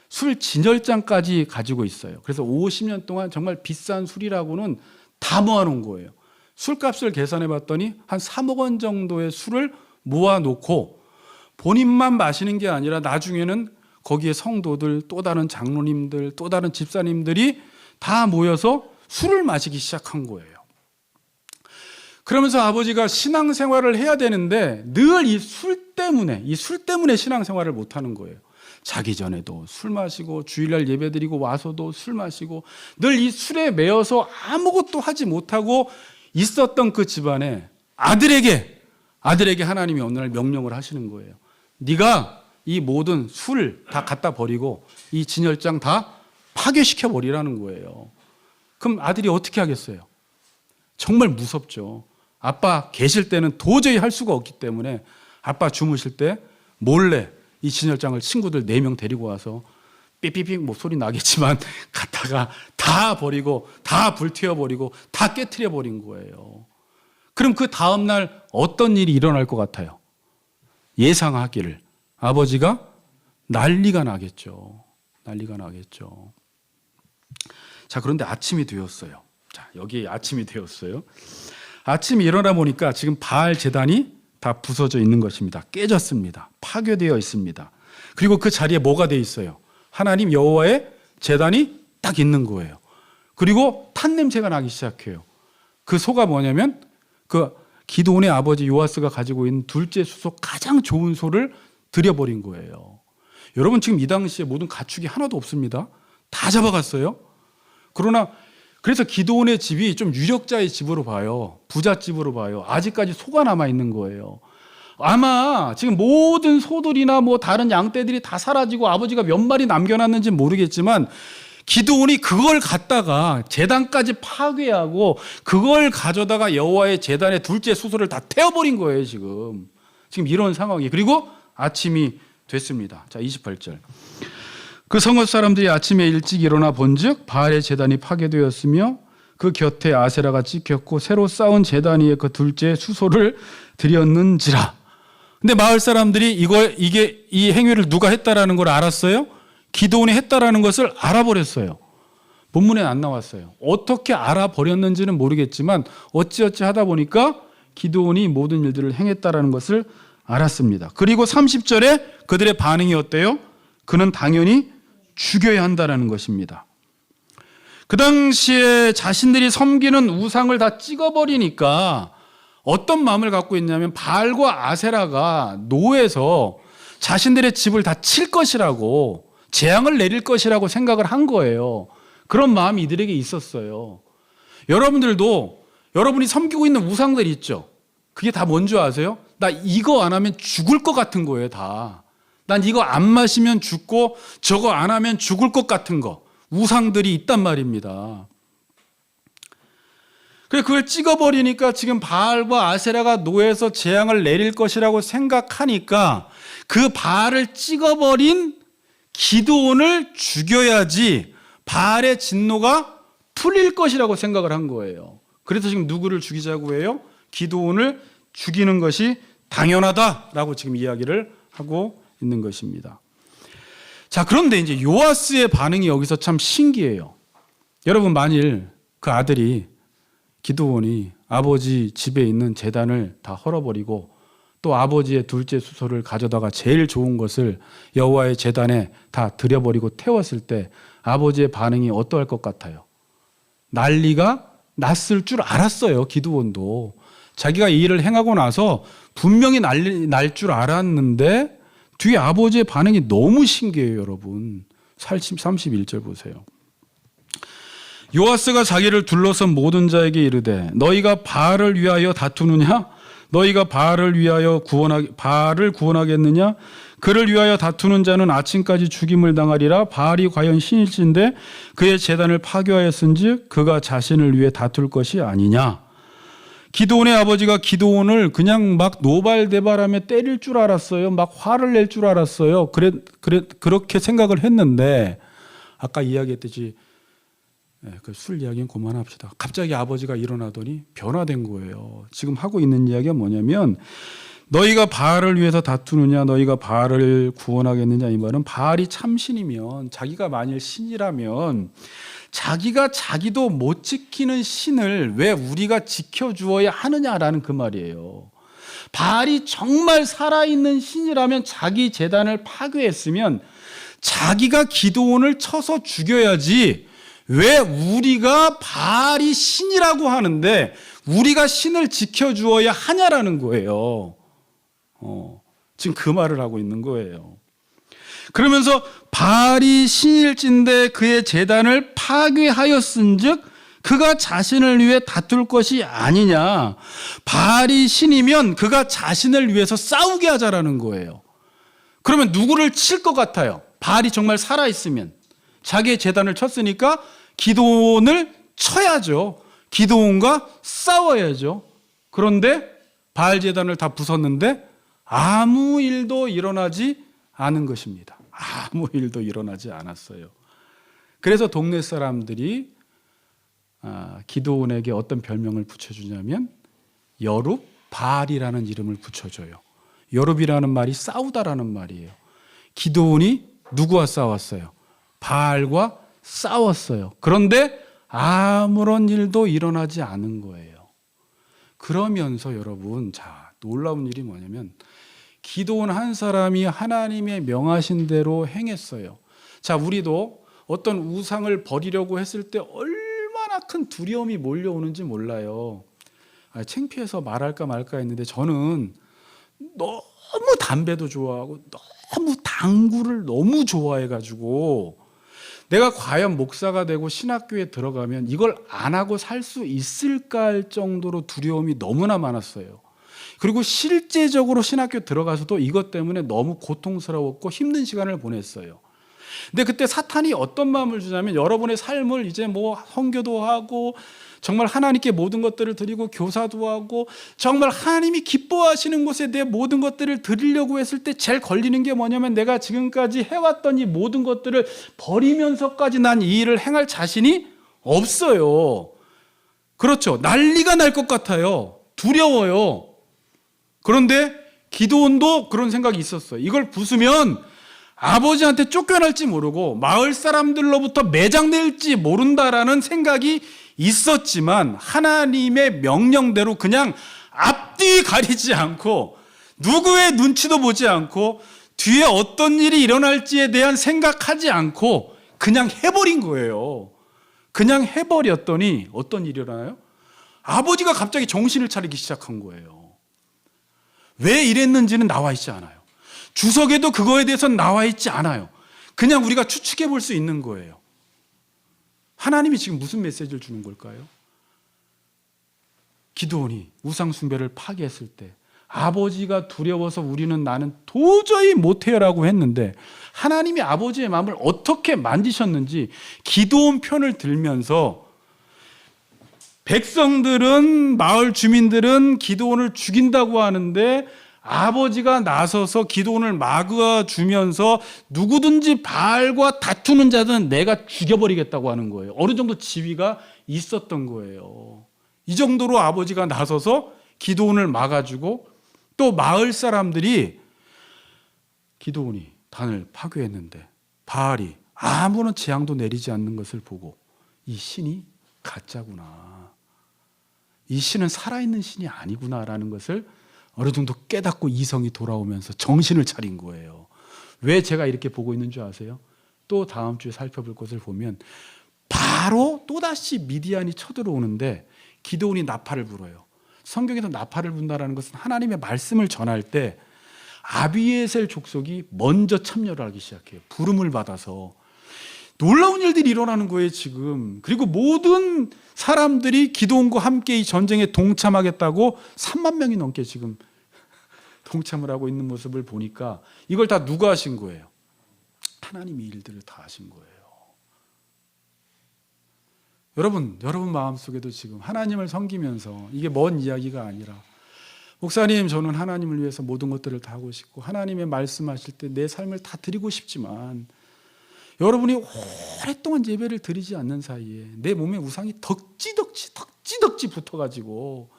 술 진열장까지 가지고 있어요. 그래서 50년 동안 정말 비싼 술이라고는 다 모아놓은 거예요. 술값을 계산해 봤더니 한 3억 원 정도의 술을 모아놓고 본인만 마시는 게 아니라 나중에는 거기에 성도들, 또 다른 장로님들, 또 다른 집사님들이 다 모여서 술을 마시기 시작한 거예요. 그러면서 아버지가 신앙생활을 해야 되는데 늘 이 술 때문에 신앙생활을 못하는 거예요. 자기 전에도 술 마시고 주일날 예배드리고 와서도 술 마시고 늘 이 술에 매여서 아무것도 하지 못하고 있었던 그 집안에 아들에게 하나님이 어느 날 명령을 하시는 거예요. 네가 이 모든 술 다 갖다 버리고 이 진열장 다 파괴시켜 버리라는 거예요. 그럼 아들이 어떻게 하겠어요? 정말 무섭죠. 아빠 계실 때는 도저히 할 수가 없기 때문에 아빠 주무실 때 몰래 이 진열장을 친구들 4명 데리고 와서 삐삐삐 뭐 소리 나겠지만 갖다가 다 버리고 다 불태워버리고 다 깨트려버린 거예요. 그럼 그 다음날 어떤 일이 일어날 것 같아요? 예상하기를 아버지가 난리가 나겠죠. 자, 그런데 아침이 되었어요. 자, 여기 아침이 되었어요. 아침에 일어나 보니까 지금 바알 제단이 다 부서져 있는 것입니다. 깨졌습니다. 파괴되어 있습니다. 그리고 그 자리에 뭐가 돼 있어요? 하나님 여호와의 제단이 딱 있는 거예요. 그리고 탄 냄새가 나기 시작해요. 그 소가 뭐냐면 그 기드온의 아버지 요아스가 가지고 있는 둘째 수소 가장 좋은 소를 들여버린 거예요. 여러분 지금 이 당시에 모든 가축이 하나도 없습니다. 다 잡아갔어요. 그래서 기드온의 집이 좀 유력자의 집으로 봐요. 부잣집으로 봐요. 아직까지 소가 남아 있는 거예요. 아마 지금 모든 소들이나 뭐 다른 양떼들이 다 사라지고 아버지가 몇 마리 남겨놨는지는 모르겠지만 기드온이 그걸 갖다가 제단까지 파괴하고 그걸 가져다가 여호와의 제단의 둘째 수소를 다 태워버린 거예요. 지금 이런 상황이. 그리고 아침이 됐습니다. 자, 28절. 그 성읍 사람들이 아침에 일찍 일어나 본즉 바알의 제단이 파괴되었으며 그 곁에 아세라가 찍혔고 새로 쌓은 제단 위에 그 둘째 수소를 드렸는지라. 근데 마을 사람들이 이 행위를 누가 했다라는 걸 알았어요? 기드온이 했다라는 것을 알아버렸어요. 본문에 안 나왔어요. 어떻게 알아버렸는지는 모르겠지만 어찌어찌 하다 보니까 기드온이 모든 일들을 행했다라는 것을 알았습니다. 그리고 30절에 그들의 반응이 어때요? 그는 당연히 죽여야 한다는 것입니다. 그 당시에 자신들이 섬기는 우상을 다 찍어버리니까 어떤 마음을 갖고 있냐면 바알과 아세라가 노에서 자신들의 집을 다 칠 것이라고, 재앙을 내릴 것이라고 생각을 한 거예요. 그런 마음이 이들에게 있었어요. 여러분들도 여러분이 섬기고 있는 우상들 있죠? 그게 다 뭔지 아세요? 나 이거 안 하면 죽을 것 같은 거예요, 다. 난 이거 안 마시면 죽고 저거 안 하면 죽을 것 같은 거. 우상들이 있단 말입니다. 그걸 찍어버리니까 지금 바알과 아세라가 노에서 재앙을 내릴 것이라고 생각하니까 그 바알을 찍어버린 기드온을 죽여야지 바알의 진노가 풀릴 것이라고 생각을 한 거예요. 그래서 지금 누구를 죽이자고 해요? 기드온을 죽이는 것이 당연하다라고 지금 이야기를 하고 있는 것입니다. 자, 그런데 이제 요아스의 반응이 여기서 참 신기해요. 여러분, 만일 그 아들이 기드온이 아버지 집에 있는 제단을 다 헐어버리고 또 아버지의 둘째 수소를 가져다가 제일 좋은 것을 여호와의 제단에 다 들여버리고 태웠을 때 아버지의 반응이 어떠할 것 같아요? 난리가 났을 줄 알았어요. 기드온도 자기가 이 일을 행하고 나서 분명히 난리 날 줄 알았는데 뒤에 아버지의 반응이 너무 신기해요. 여러분 31절 보세요. 요아스가 자기를 둘러선 모든 자에게 이르되 너희가 바알을 위하여 다투느냐? 너희가 바알을 구원하겠느냐? 그를 위하여 다투는 자는 아침까지 죽임을 당하리라. 바알이 과연 신일진데 그의 제단을 파괴하였은즉 그가 자신을 위해 다툴 것이 아니냐? 기드온의 아버지가 기드온을 그냥 막 노발대발하며 때릴 줄 알았어요. 막 화를 낼 줄 알았어요. 그렇게 생각을 했는데 아까 이야기했듯이 그 술 이야기는 그만합시다. 갑자기 아버지가 일어나더니 변화된 거예요. 지금 하고 있는 이야기가 뭐냐면 너희가 바알을 위해서 다투느냐, 너희가 바알을 구원하겠느냐, 이 말은 바알이 참신이면, 자기가 만일 신이라면 자기가 자기도 못 지키는 신을 왜 우리가 지켜주어야 하느냐라는 그 말이에요. 바알이 정말 살아있는 신이라면 자기 제단을 파괴했으면 자기가 기드온을 쳐서 죽여야지 왜 우리가 바알이 신이라고 하는데 우리가 신을 지켜주어야 하냐라는 거예요. 지금 그 말을 하고 있는 거예요. 그러면서 바알이 신일진데 그의 제단을 파괴하였은즉 그가 자신을 위해 다툴 것이 아니냐. 바알이 신이면 그가 자신을 위해서 싸우게 하자라는 거예요. 그러면 누구를 칠 것 같아요? 바알이 정말 살아있으면. 자기의 제단을 쳤으니까 기드온을 쳐야죠. 기드온과 싸워야죠. 그런데 바알 제단을 다 부쉈는데 아무 일도 일어나지 않은 것입니다. 아무 일도 일어나지 않았어요. 그래서 동네 사람들이 기드온에게 어떤 별명을 붙여주냐면 여룹바알이라는 이름을 붙여줘요. 여룹이라는 말이 싸우다라는 말이에요. 기드온이 누구와 싸웠어요? 바알과 싸웠어요. 그런데 아무런 일도 일어나지 않은 거예요. 그러면서 여러분, 자, 놀라운 일이 뭐냐면 기드온 한 사람이 하나님의 명하신 대로 행했어요. 자, 우리도 어떤 우상을 버리려고 했을 때 얼마나 큰 두려움이 몰려오는지 몰라요. 창피해서 말할까 말까 했는데 저는 너무 담배도 좋아하고 너무 당구를 너무 좋아해가지고 내가 과연 목사가 되고 신학교에 들어가면 이걸 안 하고 살 수 있을까 할 정도로 두려움이 너무나 많았어요. 그리고 실제적으로 신학교 들어가서도 이것 때문에 너무 고통스러웠고 힘든 시간을 보냈어요. 근데 그때 사탄이 어떤 마음을 주냐면 여러분의 삶을 이제 뭐 선교도 하고 정말 하나님께 모든 것들을 드리고 교사도 하고 정말 하나님이 기뻐하시는 곳에 내 모든 것들을 드리려고 했을 때 제일 걸리는 게 뭐냐면 내가 지금까지 해왔던 이 모든 것들을 버리면서까지 난 이 일을 행할 자신이 없어요. 그렇죠. 난리가 날 것 같아요. 두려워요. 그런데 기드온도 그런 생각이 있었어요. 이걸 부수면 아버지한테 쫓겨날지 모르고 마을 사람들로부터 매장될지 모른다라는 생각이 있었지만 하나님의 명령대로 그냥 앞뒤 가리지 않고 누구의 눈치도 보지 않고 뒤에 어떤 일이 일어날지에 대한 생각하지 않고 그냥 해버린 거예요. 그냥 해버렸더니 어떤 일이 일어나요? 아버지가 갑자기 정신을 차리기 시작한 거예요. 왜 이랬는지는 나와 있지 않아요. 주석에도 그거에 대해서는 나와 있지 않아요. 그냥 우리가 추측해 볼 수 있는 거예요. 하나님이 지금 무슨 메시지를 주는 걸까요? 기드온이 우상 숭배를 파괴했을 때 아버지가 두려워서 나는 도저히 못해요라고 했는데 하나님이 아버지의 마음을 어떻게 만지셨는지 기드온 편을 들면서 백성들은, 마을 주민들은 기드온을 죽인다고 하는데 아버지가 나서서 기드온을 막아주면서 누구든지 바알과 다투는 자든 내가 죽여버리겠다고 하는 거예요. 어느 정도 지위가 있었던 거예요. 이 정도로 아버지가 나서서 기드온을 막아주고 또 마을 사람들이 기드온이 단을 파괴했는데 바알이 아무런 재앙도 내리지 않는 것을 보고 이 신이 가짜구나, 이 신은 살아있는 신이 아니구나라는 것을 어느 정도 깨닫고 이성이 돌아오면서 정신을 차린 거예요. 왜 제가 이렇게 보고 있는 줄 아세요? 또 다음 주에 살펴볼 것을 보면 바로 또다시 미디안이 쳐들어오는데 기드온이 나팔을 불어요. 성경에서 나팔을 분다라는 것은 하나님의 말씀을 전할 때 아비에셀 족속이 먼저 참여를 하기 시작해요. 부름을 받아서 놀라운 일들이 일어나는 거예요 지금. 그리고 모든 사람들이 기드온과 함께 이 전쟁에 동참하겠다고 3만 명이 넘게 지금 동참을 하고 있는 모습을 보니까 이걸 다 누가 하신 거예요? 하나님이 일들을 다 하신 거예요. 여러분 마음속에도 지금 하나님을 섬기면서 이게 먼 이야기가 아니라 목사님 저는 하나님을 위해서 모든 것들을 다 하고 싶고 하나님의 말씀하실 때 내 삶을 다 드리고 싶지만 여러분이 오랫동안 예배를 드리지 않는 사이에 내 몸에 우상이 덕지덕지 붙어가지고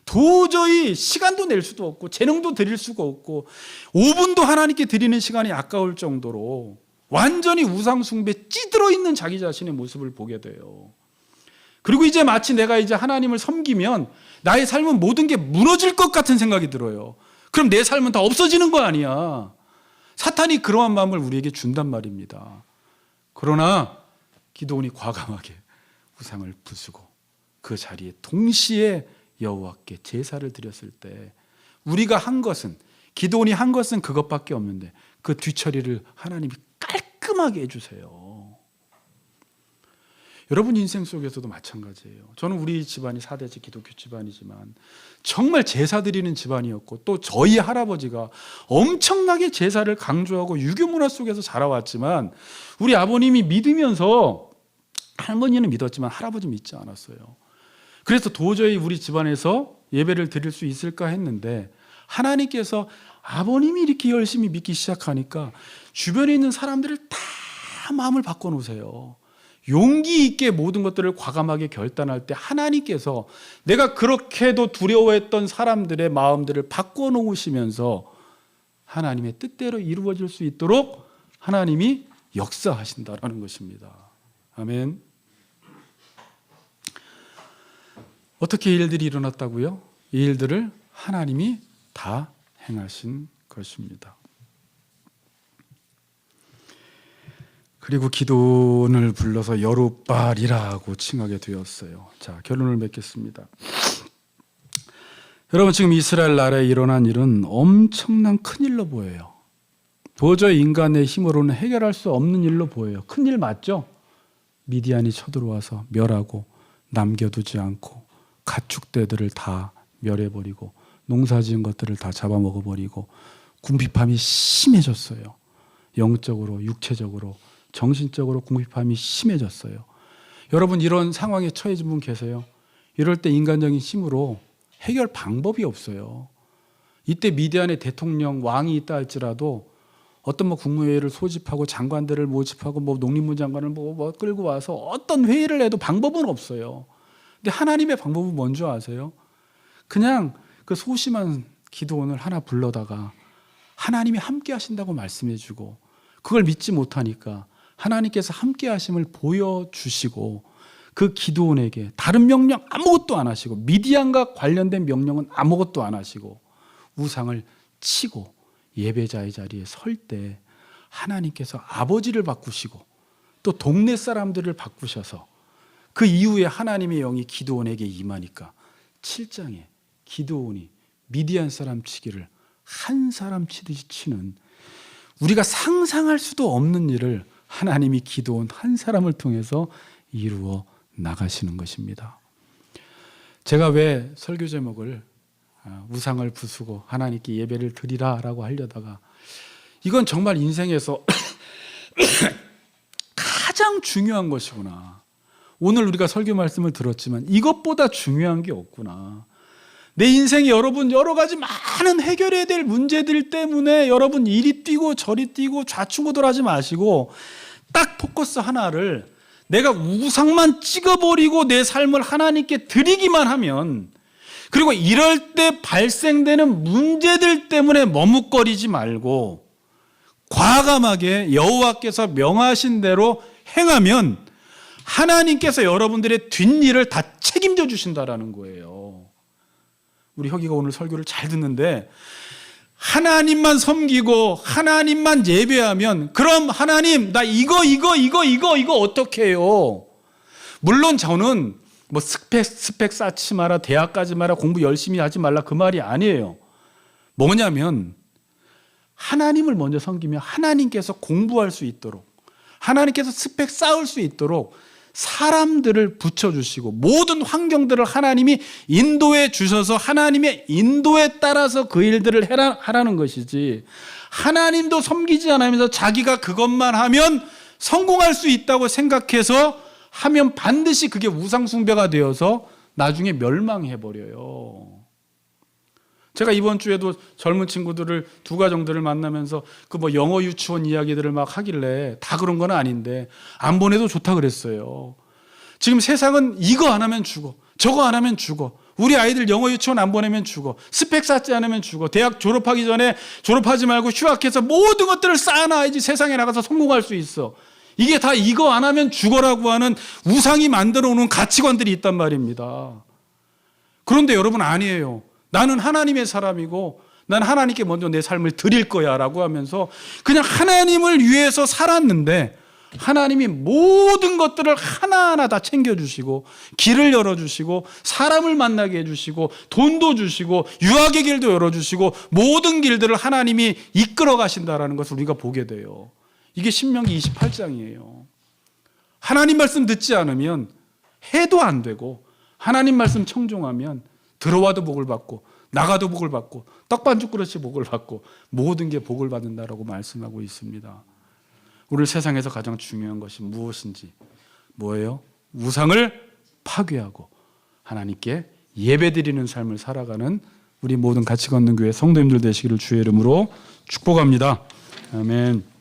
도저히 시간도 낼 수도 없고 재능도 드릴 수가 없고 5분도 하나님께 드리는 시간이 아까울 정도로 완전히 우상 숭배에 찌들어 있는 자기 자신의 모습을 보게 돼요. 그리고 이제 마치 내가 이제 하나님을 섬기면 나의 삶은 모든 게 무너질 것 같은 생각이 들어요. 그럼 내 삶은 다 없어지는 거 아니야. 사탄이 그러한 마음을 우리에게 준단 말입니다. 그러나 기드온이 과감하게 우상을 부수고 그 자리에 동시에 여호와께 제사를 드렸을 때 우리가 한 것은, 기드온이 한 것은 그것밖에 없는데 그 뒤처리를 하나님이 깔끔하게 해주세요. 여러분 인생 속에서도 마찬가지예요. 저는 우리 집안이 4대째 기독교 집안이지만 정말 제사 드리는 집안이었고 또 저희 할아버지가 엄청나게 제사를 강조하고 유교 문화 속에서 자라왔지만 우리 아버님이 믿으면서, 할머니는 믿었지만 할아버지 믿지 않았어요. 그래서 도저히 우리 집안에서 예배를 드릴 수 있을까 했는데 하나님께서 아버님이 이렇게 열심히 믿기 시작하니까 주변에 있는 사람들을 다 마음을 바꿔놓으세요. 용기 있게 모든 것들을 과감하게 결단할 때 하나님께서 내가 그렇게도 두려워했던 사람들의 마음들을 바꿔놓으시면서 하나님의 뜻대로 이루어질 수 있도록 하나님이 역사하신다라는 것입니다. 아멘. 어떻게 이 일들이 일어났다고요? 이 일들을 하나님이 다 행하신 것입니다. 그리고 기드온을 불러서 여룻바알이라고 칭하게 되었어요. 자, 결론을 맺겠습니다. 여러분, 지금 이스라엘 나라에 일어난 일은 엄청난 큰일로 보여요. 도저히 인간의 힘으로는 해결할 수 없는 일로 보여요. 큰일 맞죠? 미디안이 쳐들어와서 멸하고 남겨두지 않고 가축대들을 다 멸해버리고 농사지은 것들을 다 잡아먹어버리고 궁핍함이 심해졌어요. 영적으로, 육체적으로, 정신적으로 궁핍함이 심해졌어요. 여러분, 이런 상황에 처해진 분 계세요? 이럴 때 인간적인 힘으로 해결 방법이 없어요. 이때 미디안의 대통령, 왕이 있다 할지라도 어떤 국무회의를 소집하고 장관들을 모집하고 농림부 장관을 끌고 와서 어떤 회의를 해도 방법은 없어요. 근데 하나님의 방법은 뭔지 아세요? 그냥 그 소심한 기드온을 하나 불러다가 하나님이 함께 하신다고 말씀해주고 그걸 믿지 못하니까 하나님께서 함께 하심을 보여주시고 그 기드온에게 다른 명령 아무것도 안 하시고 미디안과 관련된 명령은 아무것도 안 하시고 우상을 치고 예배자의 자리에 설 때 하나님께서 아버지를 바꾸시고 또 동네 사람들을 바꾸셔서 그 이후에 하나님의 영이 기드온에게 임하니까 7장에 기드온이 미디안 사람 치기를 한 사람 치듯이 치는 우리가 상상할 수도 없는 일을 하나님이 기드온 한 사람을 통해서 이루어 나가시는 것입니다. 제가 왜 설교 제목을 우상을 부수고 하나님께 예배를 드리라라고 하려다가 이건 정말 인생에서 가장 중요한 것이구나. 오늘 우리가 설교 말씀을 들었지만 이것보다 중요한 게 없구나. 내 인생에 여러분 여러 가지 많은 해결해야 될 문제들 때문에 여러분 이리 뛰고 저리 뛰고 좌충우돌하지 마시고 딱 포커스 하나를 내가 우상만 찍어버리고 내 삶을 하나님께 드리기만 하면, 그리고 이럴 때 발생되는 문제들 때문에 머뭇거리지 말고 과감하게 여호와께서 명하신 대로 행하면 하나님께서 여러분들의 뒷일을 다 책임져 주신다라는 거예요. 우리 혁이가 오늘 설교를 잘 듣는데 하나님만 섬기고 하나님만 예배하면 그럼 하나님 나 이거 어떻게 해요? 물론 저는 뭐 스펙 쌓지 마라, 대학 가지 마라, 공부 열심히 하지 말라 그 말이 아니에요. 뭐냐면 하나님을 먼저 섬기면 하나님께서 공부할 수 있도록, 하나님께서 스펙 쌓을 수 있도록 사람들을 붙여주시고 모든 환경들을 하나님이 인도해 주셔서 하나님의 인도에 따라서 그 일들을 하라는 것이지, 하나님도 섬기지 않으면서 자기가 그것만 하면 성공할 수 있다고 생각해서 하면 반드시 그게 우상숭배가 되어서 나중에 멸망해버려요. 제가 이번 주에도 젊은 친구들을 두 가정들을 만나면서 그 뭐 영어 유치원 이야기들을 막 하길래 다 그런 건 아닌데 안 보내도 좋다 그랬어요. 지금 세상은 이거 안 하면 죽어, 저거 안 하면 죽어, 우리 아이들 영어 유치원 안 보내면 죽어, 스펙 쌓지 않으면 죽어, 대학 졸업하기 전에 졸업하지 말고 휴학해서 모든 것들을 쌓아놔야지 세상에 나가서 성공할 수 있어. 이게 다 이거 안 하면 죽어라고 하는 우상이 만들어 놓은 가치관들이 있단 말입니다. 그런데 여러분 아니에요. 나는 하나님의 사람이고 난 하나님께 먼저 내 삶을 드릴 거야 라고 하면서 그냥 하나님을 위해서 살았는데 하나님이 모든 것들을 하나하나 다 챙겨주시고 길을 열어주시고 사람을 만나게 해주시고 돈도 주시고 유학의 길도 열어주시고 모든 길들을 하나님이 이끌어 가신다라는 것을 우리가 보게 돼요. 이게 신명기 28장이에요. 하나님 말씀 듣지 않으면 해도 안 되고 하나님 말씀 청종하면 들어와도 복을 받고 나가도 복을 받고 떡반죽 그릇이 복을 받고 모든 게 복을 받는다라고 말씀하고 있습니다. 오늘 세상에서 가장 중요한 것이 무엇인지, 뭐예요? 우상을 파괴하고 하나님께 예배드리는 삶을 살아가는 우리 모든 같이 걷는 교회 성도님들 되시기를 주의 이름으로 축복합니다. 아멘.